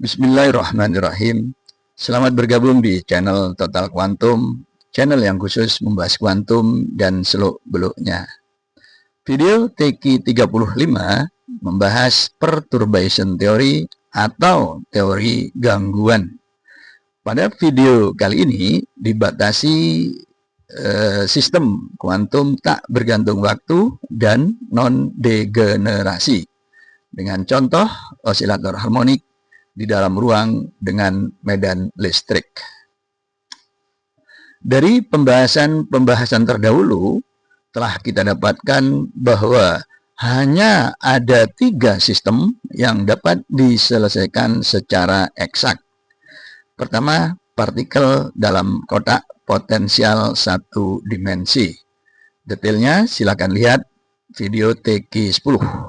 Bismillahirrahmanirrahim. Selamat bergabung di channel Total Quantum, channel yang khusus membahas kuantum dan seluk-beluknya. Video TQ35 membahas perturbation theory atau teori gangguan. Pada video kali ini dibatasi sistem kuantum tak bergantung waktu dan non-degenerasi dengan contoh osilator harmonik di dalam ruang dengan medan listrik. Dari pembahasan terdahulu telah kita dapatkan bahwa hanya ada 3 sistem yang dapat diselesaikan secara eksak. Pertama, partikel dalam kotak potensial 1 dimensi. Detailnya silakan lihat video TQ10.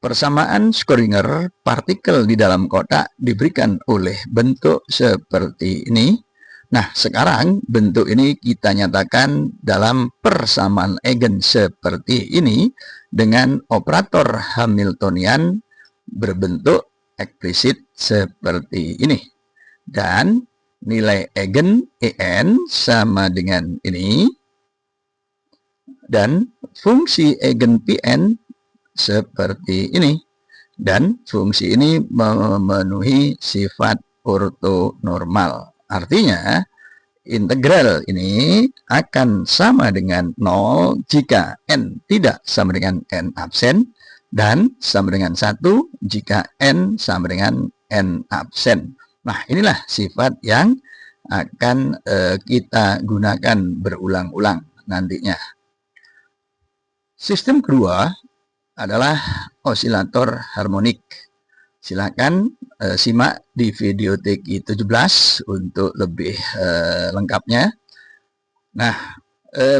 Persamaan Schrödinger partikel di dalam kotak diberikan oleh bentuk seperti ini. Nah, sekarang bentuk ini kita nyatakan dalam persamaan Eigen seperti ini dengan operator Hamiltonian berbentuk eksplisit seperti ini. Dan nilai Eigen En sama dengan ini. Dan fungsi Eigen Pn seperti ini, dan fungsi ini memenuhi sifat ortonormal. Artinya integral ini akan sama dengan 0 jika n tidak sama dengan n absen dan sama dengan 1 jika n sama dengan n absen. Nah, inilah sifat yang akan kita gunakan berulang-ulang nantinya. Sistem kedua adalah osilator harmonik. Silakan simak di video TQ17 untuk lebih lengkapnya. Nah,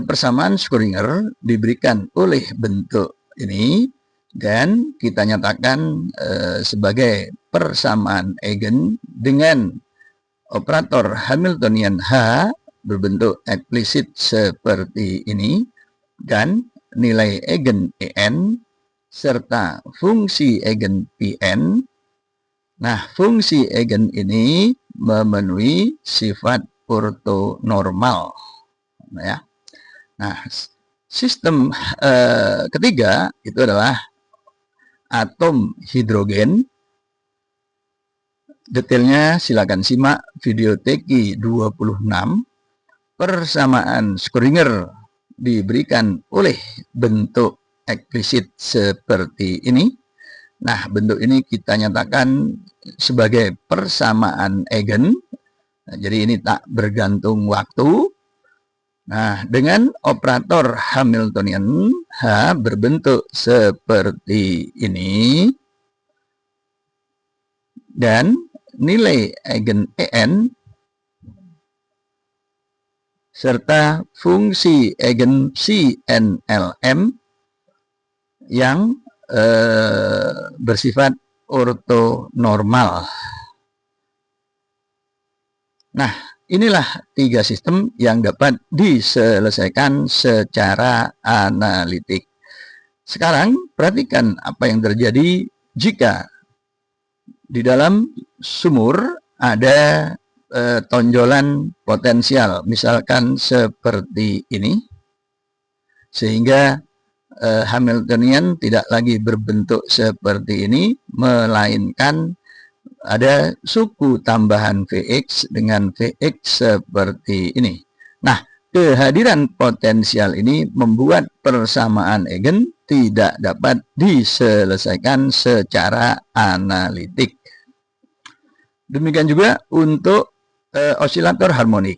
persamaan Schrödinger diberikan oleh bentuk ini dan kita nyatakan sebagai persamaan Eigen dengan operator Hamiltonian H berbentuk eksplisit seperti ini dan nilai Eigen En serta fungsi Eigen Pn. Nah, fungsi Eigen ini memenuhi sifat ortonormal. Nah, sistem ketiga itu adalah atom hidrogen. Detailnya silakan simak video TQ26. Persamaan Schrödinger diberikan oleh bentuk eksplisit seperti ini. Nah, bentuk ini kita nyatakan sebagai persamaan Eigen. Nah, jadi ini tak bergantung waktu. Nah, dengan operator Hamiltonian H berbentuk seperti ini. Dan nilai Eigen En serta fungsi Eigen CNLM yang bersifat ortonormal. Nah, inilah 3 sistem yang dapat diselesaikan secara analitik. Sekarang perhatikan apa yang terjadi jika di dalam sumur ada tonjolan potensial, misalkan seperti ini, sehingga Hamiltonian tidak lagi berbentuk seperti ini, melainkan ada suku tambahan Vx dengan Vx seperti ini. Nah, kehadiran potensial ini membuat persamaan Eigen tidak dapat diselesaikan secara analitik. Demikian juga untuk osilator harmonik.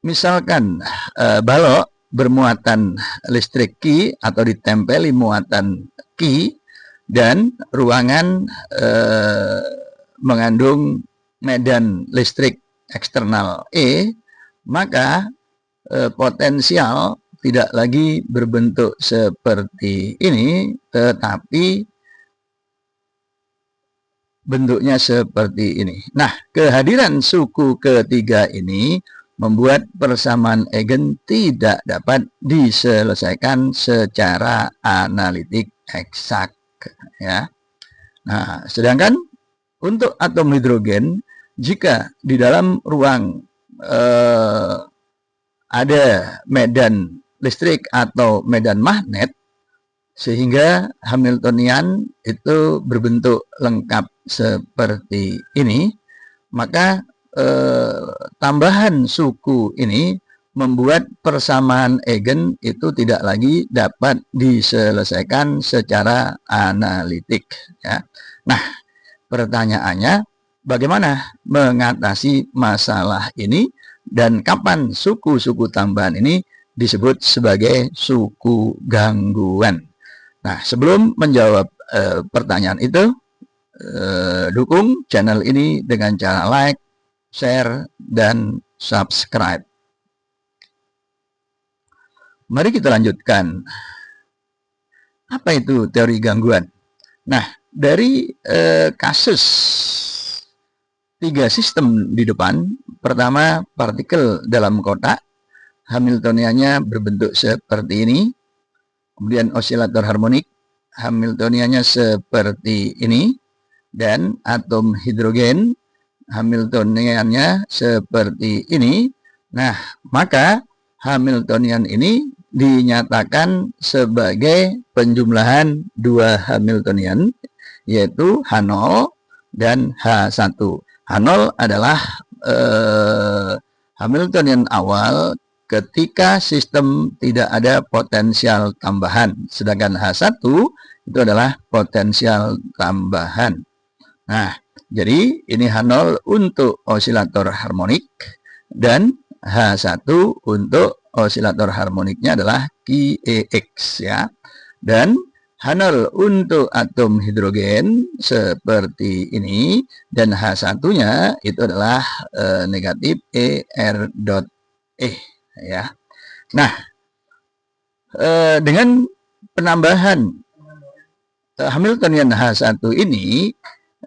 Misalkan balok bermuatan listrik Q atau ditempeli muatan Q dan ruangan mengandung medan listrik eksternal E, maka potensial tidak lagi berbentuk seperti ini, tetapi bentuknya seperti ini. Nah, kehadiran suku ketiga ini membuat persamaan Eigen tidak dapat diselesaikan secara analitik eksak, ya. Nah, sedangkan untuk atom hidrogen, jika di dalam ruang ada medan listrik atau medan magnet, sehingga Hamiltonian itu berbentuk lengkap seperti ini, maka tambahan suku ini membuat persamaan eigen itu tidak lagi dapat diselesaikan secara analitik. Ya. Nah, pertanyaannya, bagaimana mengatasi masalah ini dan kapan suku-suku tambahan ini disebut sebagai suku gangguan? Nah, sebelum menjawab pertanyaan itu, dukung channel ini dengan cara like, share, dan subscribe. Mari kita lanjutkan. Apa itu teori gangguan? Nah, dari kasus 3 sistem di depan, pertama partikel dalam kotak, Hamiltoniannya berbentuk seperti ini, kemudian osilator harmonik, Hamiltoniannya seperti ini, dan atom hidrogen, Hamiltoniannya seperti ini. Nah, maka Hamiltonian ini dinyatakan sebagai penjumlahan 2 Hamiltonian, yaitu H0 dan H1. H0 adalah Hamiltonian awal ketika sistem tidak ada potensial tambahan, sedangkan H1 itu adalah potensial tambahan. Nah, jadi ini H0 untuk osilator harmonik dan H1 untuk osilator harmoniknya adalah QEX, ya. Dan H0 untuk atom hidrogen seperti ini, dan H1-nya itu adalah negatif ER.E, ya. Nah, dengan penambahan Hamiltonian H1 ini,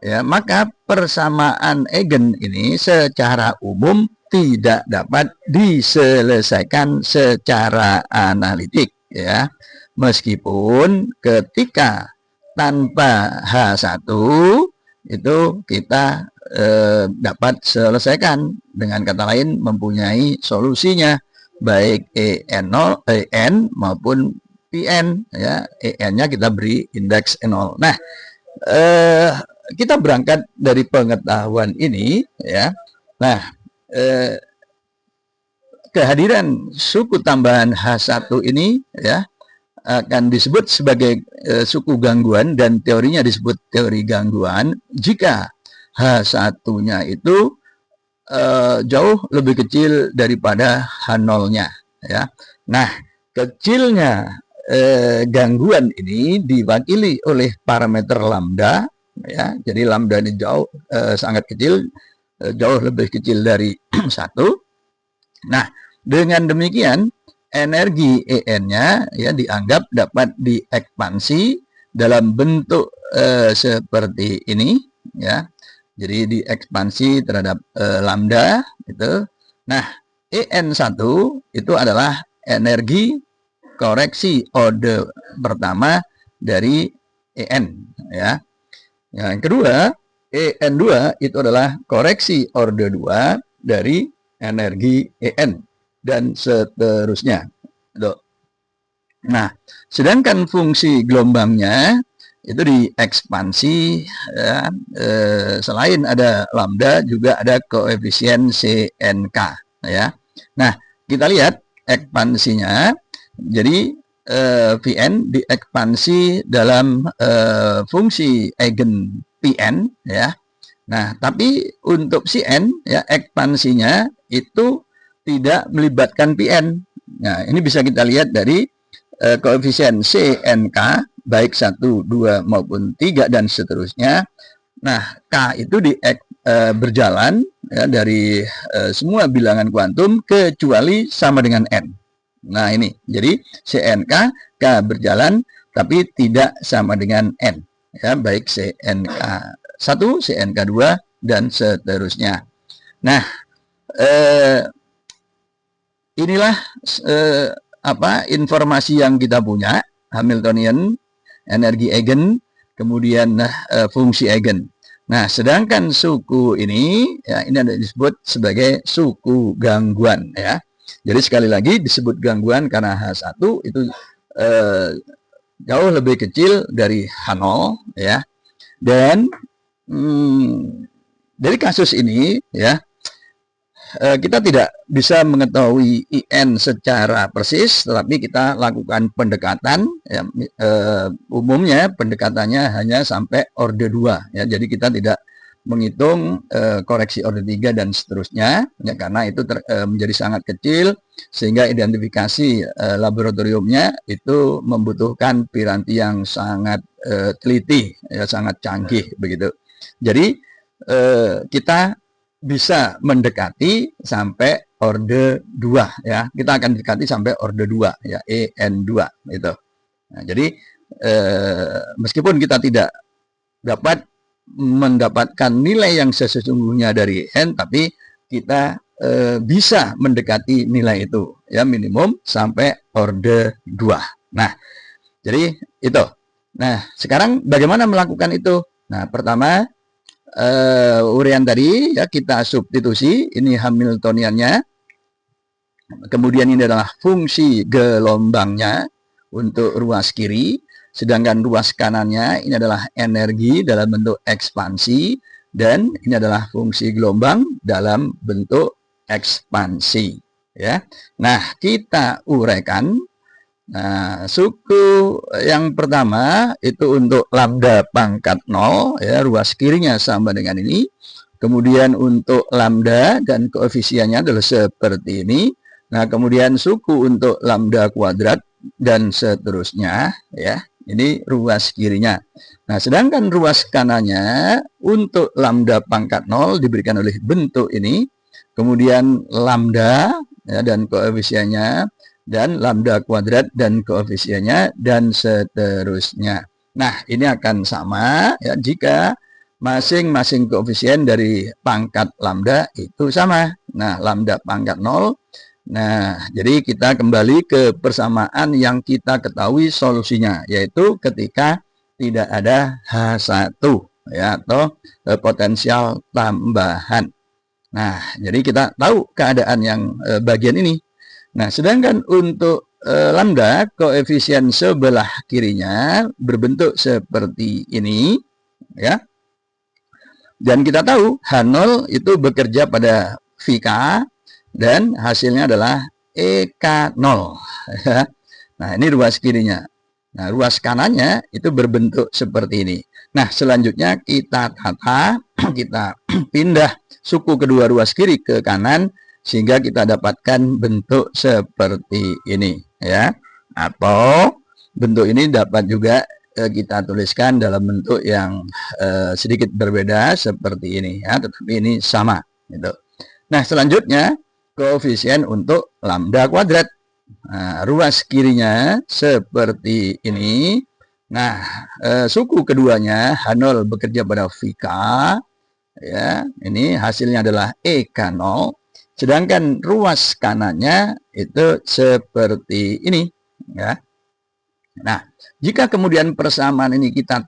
ya, maka persamaan eigen ini secara umum tidak dapat diselesaikan secara analitik, ya. Meskipun ketika tanpa H1 itu kita dapat selesaikan, dengan kata lain mempunyai solusinya, baik EN0, EN maupun PN, ya. EN-nya kita beri indeks 0. Nah, kita berangkat dari pengetahuan ini, ya. Nah, kehadiran suku tambahan H1 ini, ya, akan disebut sebagai suku gangguan, dan teorinya disebut teori gangguan jika H1-nya itu jauh lebih kecil daripada H0-nya, ya. Nah, kecilnya gangguan ini diwakili oleh parameter lambda, ya. Jadi lambda ini jauh sangat kecil, jauh lebih kecil dari 1. Nah, dengan demikian energi En-nya, ya, dianggap dapat diekspansi dalam bentuk seperti ini, ya. Jadi diekspansi terhadap lambda itu. Nah, En1 itu adalah energi koreksi orde pertama dari En, ya. Yang kedua, En2 itu adalah koreksi orde 2 dari energi En, dan seterusnya. Nah, sedangkan fungsi gelombangnya itu diekspansi, ya, selain ada lambda juga ada koefisien CNK, ya. Nah, kita lihat ekspansinya. Jadi Vn diekspansi dalam fungsi eigen Pn, ya. Nah, tapi untuk Cn, ya, ekspansinya itu tidak melibatkan Pn. Nah, ini bisa kita lihat dari koefisien CNK baik 1, 2 maupun 3 dan seterusnya. Nah, K itu berjalan, ya, dari semua bilangan kuantum kecuali sama dengan N. Nah, ini. Jadi CNK, K berjalan tapi tidak sama dengan N, ya, baik CNK1, CNK2 dan seterusnya. Nah, inilah informasi yang kita punya, Hamiltonian, energi eigen, kemudian fungsi eigen. Nah, sedangkan suku ini, ya, ini ada disebut sebagai suku gangguan, ya. Jadi sekali lagi disebut gangguan karena H1 itu jauh lebih kecil dari H0, ya. Dan dari kasus ini, ya, kita tidak bisa mengetahui IN secara persis, tetapi kita lakukan pendekatan, ya, umumnya pendekatannya hanya sampai orde 2, ya. Jadi kita tidak menghitung koreksi orde 3 dan seterusnya, ya, karena itu menjadi sangat kecil sehingga identifikasi laboratoriumnya itu membutuhkan piranti yang sangat teliti, ya, sangat canggih begitu. Jadi kita bisa mendekati sampai orde 2, ya. Kita akan dekati sampai orde 2, ya, EN2 gitu. Nah, jadi meskipun kita tidak dapat mendapatkan nilai yang sesungguhnya dari N, tapi kita bisa mendekati nilai itu, ya, minimum sampai orde 2. Nah, jadi itu. Nah, sekarang bagaimana melakukan itu? Nah, pertama urean tadi, ya, kita substitusi, ini Hamiltoniannya, kemudian ini adalah fungsi gelombangnya untuk ruas kiri, sedangkan ruas kanannya ini adalah energi dalam bentuk ekspansi, dan ini adalah fungsi gelombang dalam bentuk ekspansi, ya. Nah, kita uraikan. Nah, suku yang pertama itu untuk lambda pangkat 0, ya, ruas kirinya sama dengan ini. Kemudian untuk lambda dan koefisiennya adalah seperti ini. Nah, kemudian suku untuk lambda kuadrat dan seterusnya, ya. Ini ruas kirinya. Nah, sedangkan ruas kanannya untuk lambda pangkat 0 diberikan oleh bentuk ini. Kemudian lambda, ya, dan koefisiennya, dan lambda kuadrat dan koefisiennya, dan seterusnya. Nah, ini akan sama, ya, jika masing-masing koefisien dari pangkat lambda itu sama. Nah, lambda pangkat 0. Nah, jadi kita kembali ke persamaan yang kita ketahui solusinya, yaitu ketika tidak ada H1, ya, atau potensial tambahan. Nah, jadi kita tahu keadaan yang bagian ini. Nah, sedangkan untuk lambda, koefisien sebelah kirinya berbentuk seperti ini, ya. Dan kita tahu H0 itu bekerja pada VK dan hasilnya adalah EK0. Nah, ini ruas kirinya. Nah, ruas kanannya itu berbentuk seperti ini. Nah, selanjutnya kita tata, kita pindah suku kedua ruas kiri ke kanan, sehingga kita dapatkan bentuk seperti ini, ya. Atau bentuk ini dapat juga kita tuliskan dalam bentuk yang sedikit berbeda seperti ini, ya, tetapi ini sama gitu. Nah, selanjutnya koefisien untuk lambda kuadrat. Nah, ruas kirinya seperti ini. Nah, suku keduanya H0 bekerja pada VK, ya. Ini hasilnya adalah EK0. Sedangkan ruas kanannya itu seperti ini, ya. Nah, jika kemudian persamaan ini kita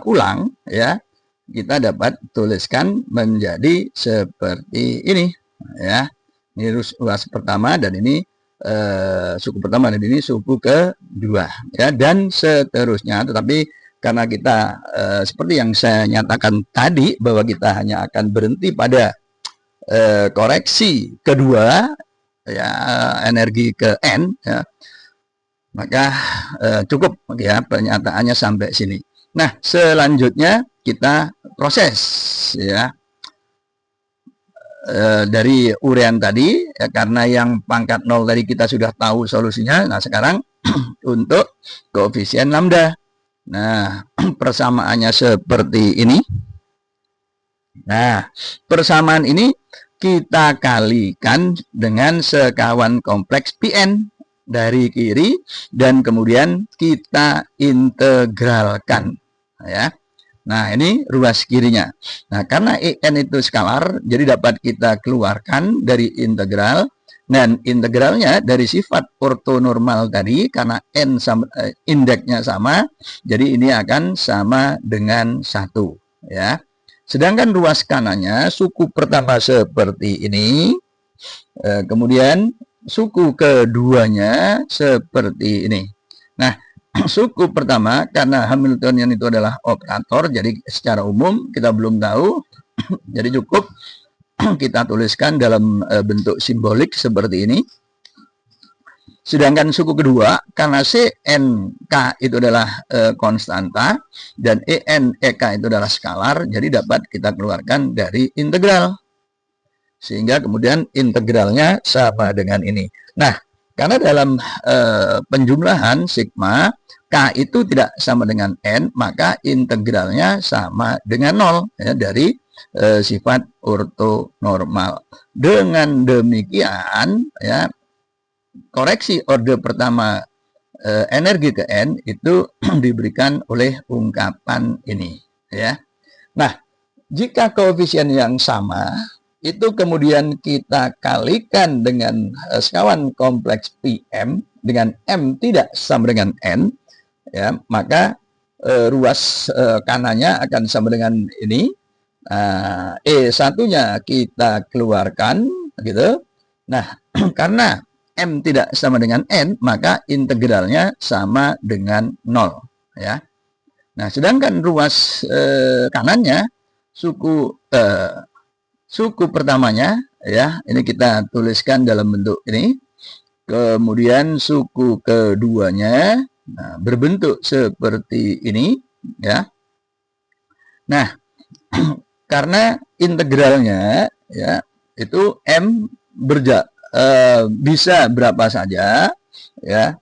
ulang, ya, kita dapat tuliskan menjadi seperti ini, ya. Ini ruas pertama dan ini suku pertama dan ini suku kedua, ya, dan seterusnya. Tetapi karena kita seperti yang saya nyatakan tadi bahwa kita hanya akan berhenti pada koreksi kedua, ya, energi ke N, ya, maka cukup, ya, pernyataannya sampai sini. Nah, selanjutnya kita proses, ya, dari urean tadi, ya, karena yang pangkat 0 tadi kita sudah tahu solusinya. Nah, sekarang untuk koefisien lambda. Nah, persamaannya seperti ini. Nah, persamaan ini kita kalikan dengan sekawan kompleks Pn dari kiri dan kemudian kita integralkan, ya. Nah, ini ruas kirinya. Nah, karena En itu skalar, jadi dapat kita keluarkan dari integral, dan integralnya dari sifat ortonormal tadi, karena N sama, indeksnya sama, jadi ini akan sama dengan 1, ya. Sedangkan ruas kanannya suku pertama seperti ini, kemudian suku keduanya seperti ini. Nah, suku pertama karena Hamiltonian itu adalah operator, jadi secara umum kita belum tahu, jadi cukup kita tuliskan dalam bentuk simbolik seperti ini. Sedangkan suku kedua, karena CNK itu adalah konstanta dan EN/EK itu adalah skalar, jadi dapat kita keluarkan dari integral. Sehingga kemudian integralnya sama dengan ini. Nah, karena dalam penjumlahan sigma, K itu tidak sama dengan N, maka integralnya sama dengan 0 ya, dari sifat ortonormal. Dengan demikian, ya, koreksi orde pertama energi ke N itu diberikan oleh ungkapan ini, ya. Nah, jika koefisien yang sama itu kemudian kita kalikan dengan sekawan kompleks Pm dengan M tidak sama dengan N, ya, maka ruas kanannya akan sama dengan ini. E1-nya kita keluarkan gitu. Nah, karena M tidak sama dengan N, maka integralnya sama dengan 0, ya. Nah, sedangkan ruas kanannya suku pertamanya, ya, ini kita tuliskan dalam bentuk ini. Kemudian suku keduanya, nah, berbentuk seperti ini, ya. Nah, karena integralnya, ya, itu M bisa berapa saja, ya,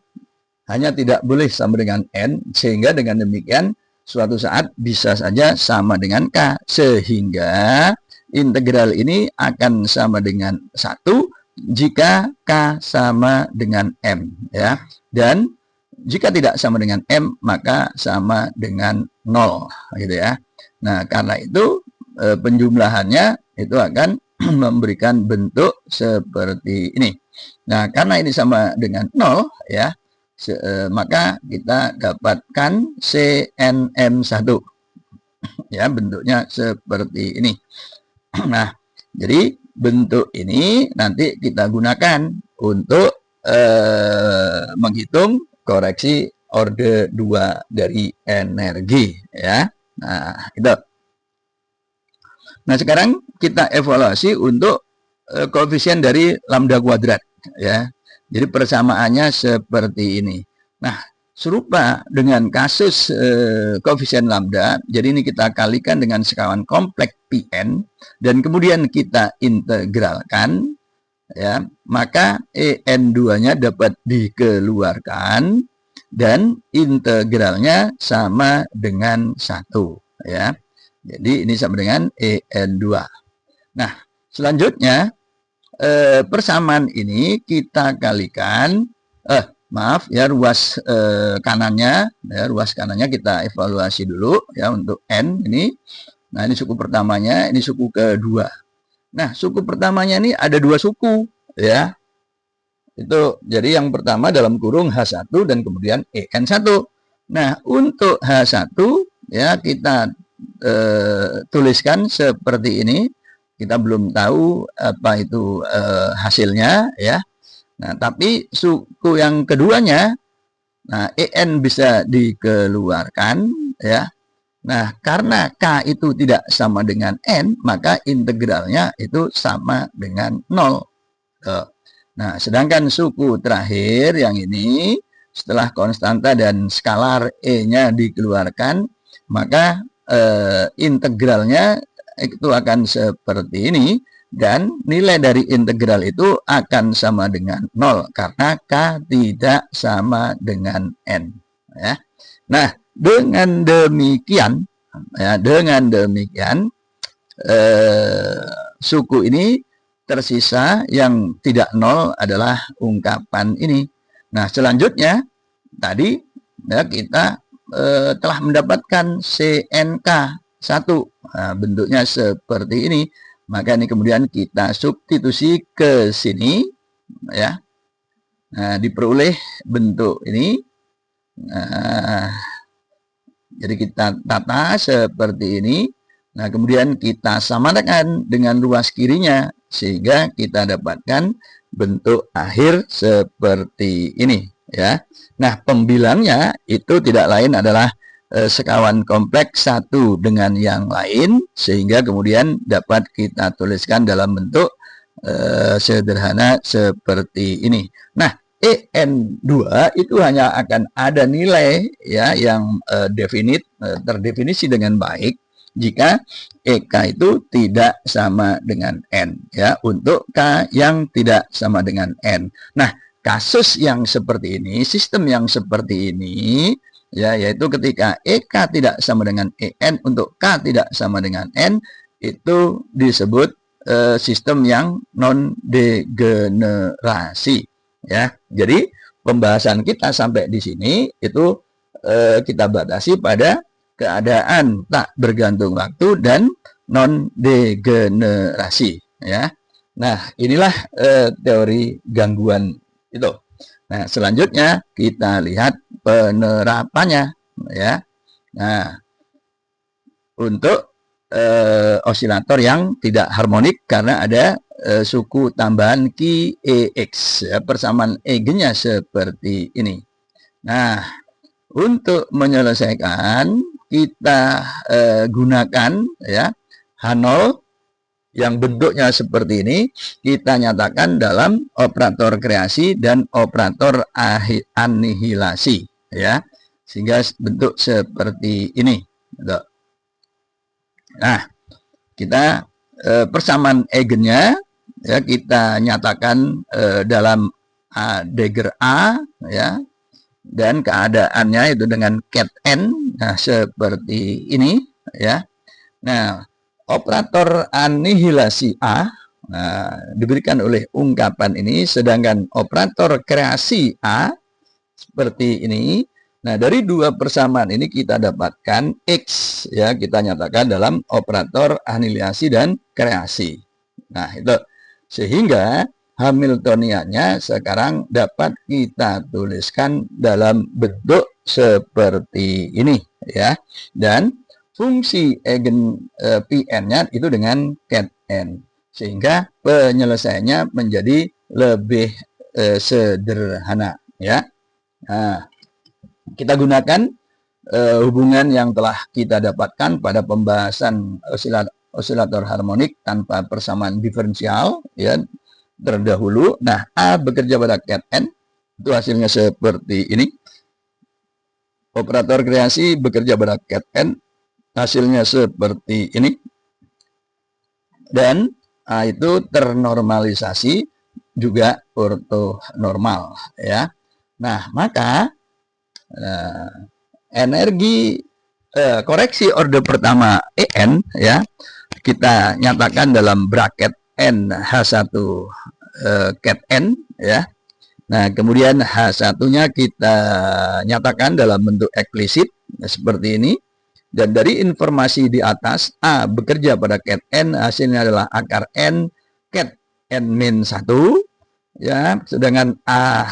hanya tidak boleh sama dengan N, sehingga dengan demikian suatu saat bisa saja sama dengan K, sehingga integral ini akan sama dengan 1 jika K sama dengan M, ya. Dan jika tidak sama dengan M, maka sama dengan 0, gitu ya. Nah, karena itu penjumlahannya itu akan memberikan bentuk seperti ini. Nah, karena ini sama dengan 0, ya, maka kita dapatkan CNM1. Ya, bentuknya seperti ini. Nah, jadi bentuk ini nanti kita gunakan untuk menghitung koreksi orde 2 dari energi, ya. Nah, itu. Nah, sekarang kita evaluasi untuk koefisien dari lambda kuadrat, ya. Jadi persamaannya seperti ini. Nah, serupa dengan kasus koefisien lambda, jadi ini kita kalikan dengan sekawan kompleks Pn dan kemudian kita integralkan, ya, maka En2-nya dapat dikeluarkan dan integralnya sama dengan 1, ya. Jadi ini sama dengan En2. Nah, selanjutnya persamaan ini kita kalikan, maaf ya, ruas kanannya, ya, ruas kanannya kita evaluasi dulu, ya, untuk N ini. Nah, ini suku pertamanya, ini suku kedua. Nah, suku pertamanya ini ada 2 suku, ya. Itu jadi yang pertama dalam kurung H1 dan kemudian EN1. Nah, untuk H1, ya, kita tuliskan seperti ini. Kita belum tahu apa itu hasilnya, ya. Nah, tapi suku yang keduanya, nah, EN bisa dikeluarkan, ya. Nah, karena K itu tidak sama dengan N, maka integralnya itu sama dengan 0. Nah, sedangkan suku terakhir yang ini, setelah konstanta dan skalar E-nya dikeluarkan, maka integralnya itu akan seperti ini, dan nilai dari integral itu akan sama dengan 0 karena K tidak sama dengan N, ya. Nah, dengan demikian, ya, suku ini tersisa yang tidak 0 adalah ungkapan ini. Nah, selanjutnya tadi, ya, kita telah mendapatkan CNK1. Nah, bentuknya seperti ini. Maka ini kemudian kita substitusi ke sini, ya. Nah, diperoleh bentuk ini. Nah, jadi kita tata seperti ini. Nah, kemudian kita samakan dengan ruas kirinya sehingga kita dapatkan bentuk akhir seperti ini ya. Nah, pembilangnya itu tidak lain adalah sekawan kompleks satu dengan yang lain sehingga kemudian dapat kita tuliskan dalam bentuk sederhana seperti ini. Nah, EN2 itu hanya akan ada nilai ya yang terdefinisi dengan baik jika EK itu tidak sama dengan N ya, untuk K yang tidak sama dengan N. Nah, kasus yang seperti ini, sistem yang seperti ini ya, yaitu ketika EK tidak sama dengan EN untuk K tidak sama dengan N, itu disebut sistem yang non degenerasi ya. Jadi pembahasan kita sampai di sini itu kita batasi pada keadaan tak bergantung waktu dan non degenerasi ya. Nah, inilah teori gangguan itu. Nah, selanjutnya kita lihat penerapannya ya. Nah, untuk osilator yang tidak harmonik karena ada suku tambahan Ki EX ya, persamaan eigennya seperti ini. Nah, untuk menyelesaikan kita gunakan ya H0 yang bentuknya seperti ini, kita nyatakan dalam operator kreasi dan operator anihilasi ya, sehingga bentuk seperti ini. Nah, kita persamaan eigennya ya kita nyatakan dalam Dagger A ya, dan keadaannya itu dengan ket N. Nah, seperti ini ya. Nah, operator anihilasi A diberikan oleh ungkapan ini, sedangkan operator kreasi A seperti ini. Nah, dari dua persamaan ini kita dapatkan X ya, kita nyatakan dalam operator anihilasi dan kreasi. Nah, itu sehingga Hamiltoniannya sekarang dapat kita tuliskan dalam bentuk seperti ini ya. Dan fungsi eigen Pn-nya itu dengan ket N, sehingga penyelesaiannya menjadi lebih sederhana ya. Nah, kita gunakan hubungan yang telah kita dapatkan pada pembahasan osilator harmonik tanpa persamaan diferensial ya terdahulu. Nah, A bekerja pada ket N, itu hasilnya seperti ini. Operator kreasi bekerja pada ket N, hasilnya seperti ini. Dan A itu ternormalisasi juga ortonormal ya. Nah, maka energi koreksi orde pertama EN ya, kita nyatakan dalam bracket N H1 ket N ya. Nah, kemudian H1-nya kita nyatakan dalam bentuk eksplisit seperti ini. Dan dari informasi di atas, A bekerja pada ket N, hasilnya adalah akar N ket N-1 ya, sedangkan A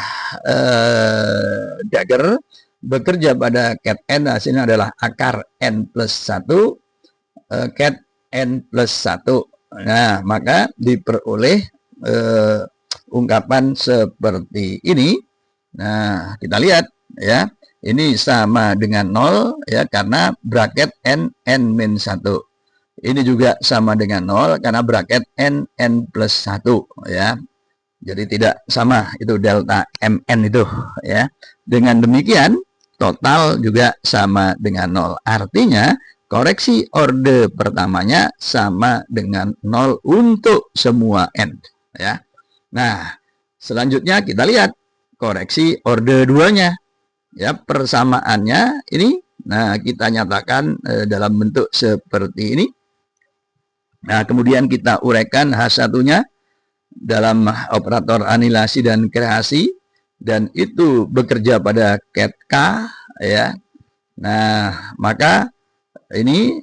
dagger bekerja pada ket N, hasilnya adalah akar N+1 ket N+1. Nah, maka diperoleh ungkapan seperti ini. Nah, kita lihat ya, ini sama dengan 0 ya, karena bracket N+1. Ini juga sama dengan 0 karena bracket N+1 ya. Jadi tidak sama, itu delta Mn itu ya. Dengan demikian total juga sama dengan 0. Artinya koreksi orde pertamanya sama dengan 0 untuk semua N ya. Nah, selanjutnya kita lihat koreksi orde 2-nya ya, persamaannya ini. Nah, kita nyatakan dalam bentuk seperti ini. Nah, kemudian kita uraikan H1-nya dalam operator anihilasi dan kreasi, dan itu bekerja pada ket K ya. Nah, maka ini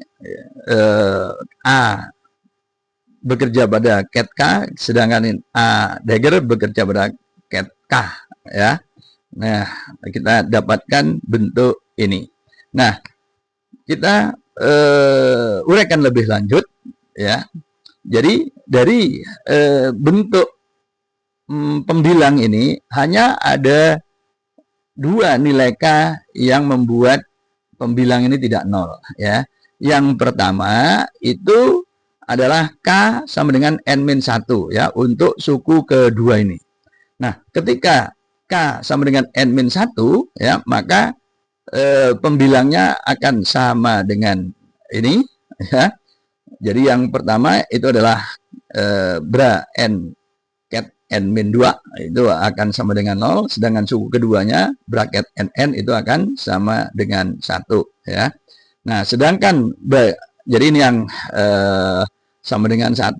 A bekerja pada ket K, sedangkan A dagger bekerja pada ket K ya. Nah, kita dapatkan bentuk ini. Nah, kita uraikan lebih lanjut ya. Jadi dari bentuk pembilang ini hanya ada dua nilai K yang membuat pembilang ini tidak nol ya. Yang pertama itu adalah K sama dengan N-1 ya untuk suku kedua ini. Nah, ketika K sama dengan N-1 ya, maka pembilangnya akan sama dengan ini ya. Jadi yang pertama itu adalah bra N ket N-2 itu akan sama dengan 0, sedangkan suku keduanya bracket NN itu akan sama dengan 1 ya. Nah, sedangkan jadi ini yang sama dengan 1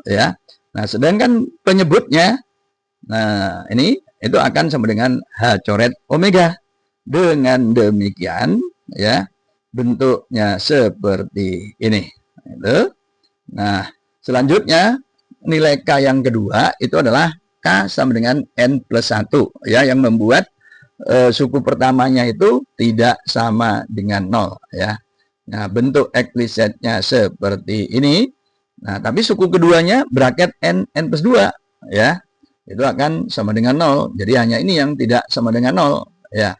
ya. Nah, sedangkan penyebutnya nah ini itu akan sama dengan H coret omega. Dengan demikian ya bentuknya seperti ini. Itu. Nah, selanjutnya nilai K yang kedua itu adalah K sama dengan N+1 ya, yang membuat suku pertamanya itu tidak sama dengan 0 ya. Nah, bentuk explicitnya seperti ini. Nah, tapi suku keduanya bracket N+2 ya. Itu akan sama dengan 0. Jadi hanya ini yang tidak sama dengan 0 ya.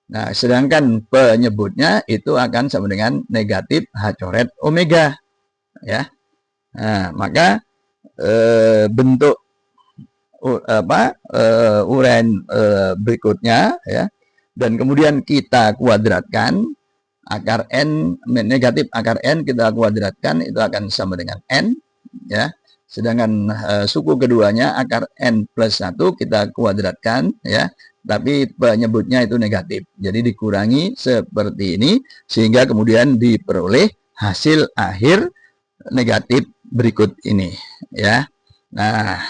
Nah, sedangkan penyebutnya itu akan sama dengan negatif H coret omega ya. Nah, maka bentuk uraian berikutnya ya, dan kemudian kita kuadratkan akar n negatif akar n kita kuadratkan itu akan sama dengan n ya. Sedangkan suku keduanya akar N+1 kita kuadratkan ya, tapi penyebutnya itu negatif. Jadi dikurangi seperti ini sehingga kemudian diperoleh hasil akhir negatif berikut ini ya. Nah,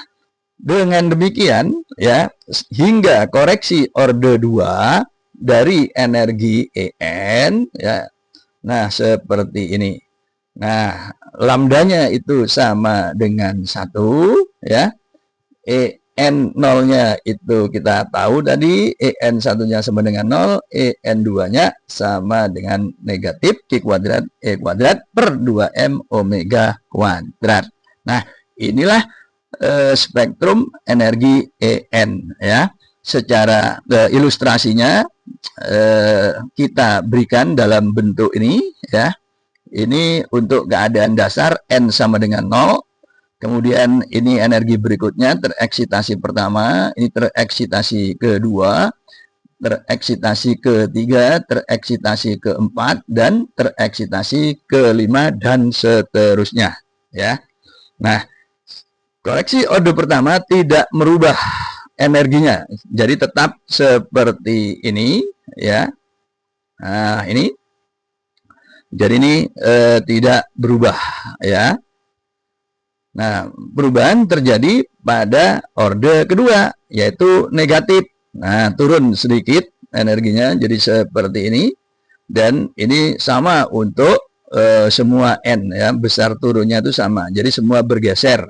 dengan demikian ya, hingga koreksi orde 2 dari energi En ya. Nah, seperti ini. Nah, lambdanya itu sama dengan 1 ya. En0-nya itu kita tahu tadi, En1-nya sama dengan 0, En2-nya sama dengan negatif Q kuadrat E kuadrat per 2M omega kuadrat. Nah, inilah spektrum energi En ya. Secara ilustrasinya kita berikan dalam bentuk ini ya. Ini untuk keadaan dasar N sama dengan 0. Kemudian ini energi berikutnya, tereksitasi pertama, ini tereksitasi kedua, tereksitasi ketiga, tereksitasi keempat, dan tereksitasi kelima, dan seterusnya ya. Nah, koreksi orde pertama tidak merubah energinya, jadi tetap seperti ini ya. Nah, ini jadi ini tidak berubah ya. Nah, perubahan terjadi pada orde kedua, yaitu negatif. Nah, turun sedikit energinya jadi seperti ini. Dan ini sama untuk semua N ya, besar turunnya itu sama. Jadi semua bergeser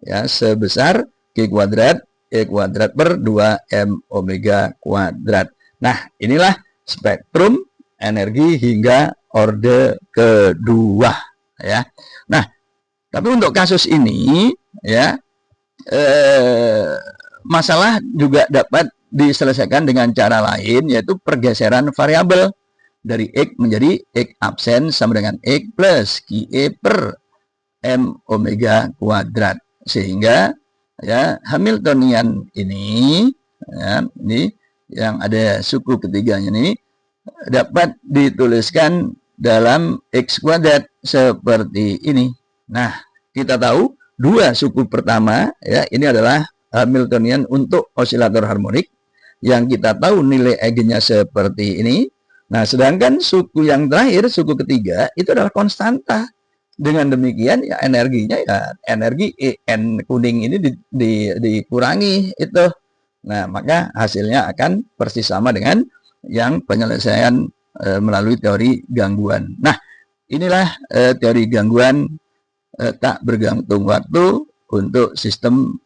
ya, sebesar Q kuadrat E kuadrat per 2M omega kuadrat. Nah, inilah spektrum energi hingga orde kedua ya. Nah, tapi untuk kasus ini ya masalah juga dapat diselesaikan dengan cara lain, yaitu pergeseran variabel dari X menjadi X absen sama dengan X plus QE per M omega kuadrat, sehingga ya Hamiltonian ini ya, ini yang ada suku ketiganya ini dapat dituliskan dalam X kuadrat seperti ini. Nah, kita tahu dua suku pertama ya, ini adalah Hamiltonian untuk osilator harmonik yang kita tahu nilai eigennya seperti ini. Nah, sedangkan suku yang terakhir, suku ketiga, itu adalah konstanta. Dengan demikian ya energinya ya energi En kuning ini dikurangi itu. Nah, maka hasilnya akan persis sama dengan yang penyelesaian melalui teori gangguan. Nah, inilah teori gangguan tak bergantung waktu untuk sistem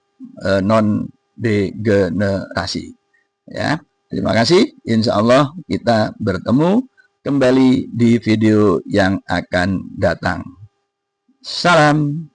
non degenerasi. Ya, terima kasih. Insya Allah kita bertemu kembali di video yang akan datang. Salam.